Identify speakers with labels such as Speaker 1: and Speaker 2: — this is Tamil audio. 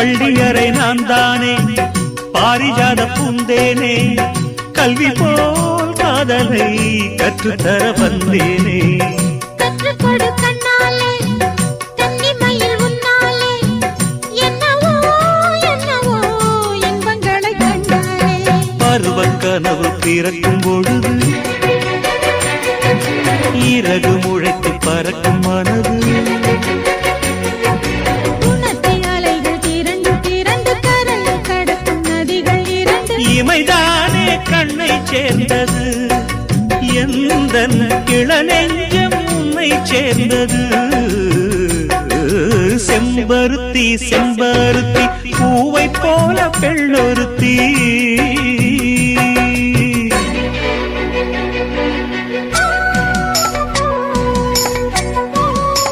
Speaker 1: பள்ளியறை நான் தானே பாரிஜாத பூந்தேனே கல்வி போல் காதலை கற்றுத்தர வந்தேனே
Speaker 2: கற்றுக்கொடு கண்ணாலே தன்னிமையில் உன்னாலே என்னவோ என்னவோ இன்பங்களை கண்டாலே
Speaker 1: பருவக் கனவு பிறக்கும் பொழுது இறகு முளைத்து பறக்கும் மனது இமைதானே கண்ணை சேர்ந்தது எந்தன் இளநெஞ்சம் உன்னை சேர்ந்தது செம்பருத்தி செம்பருத்தி பூவை போல பெண்ணொருத்தி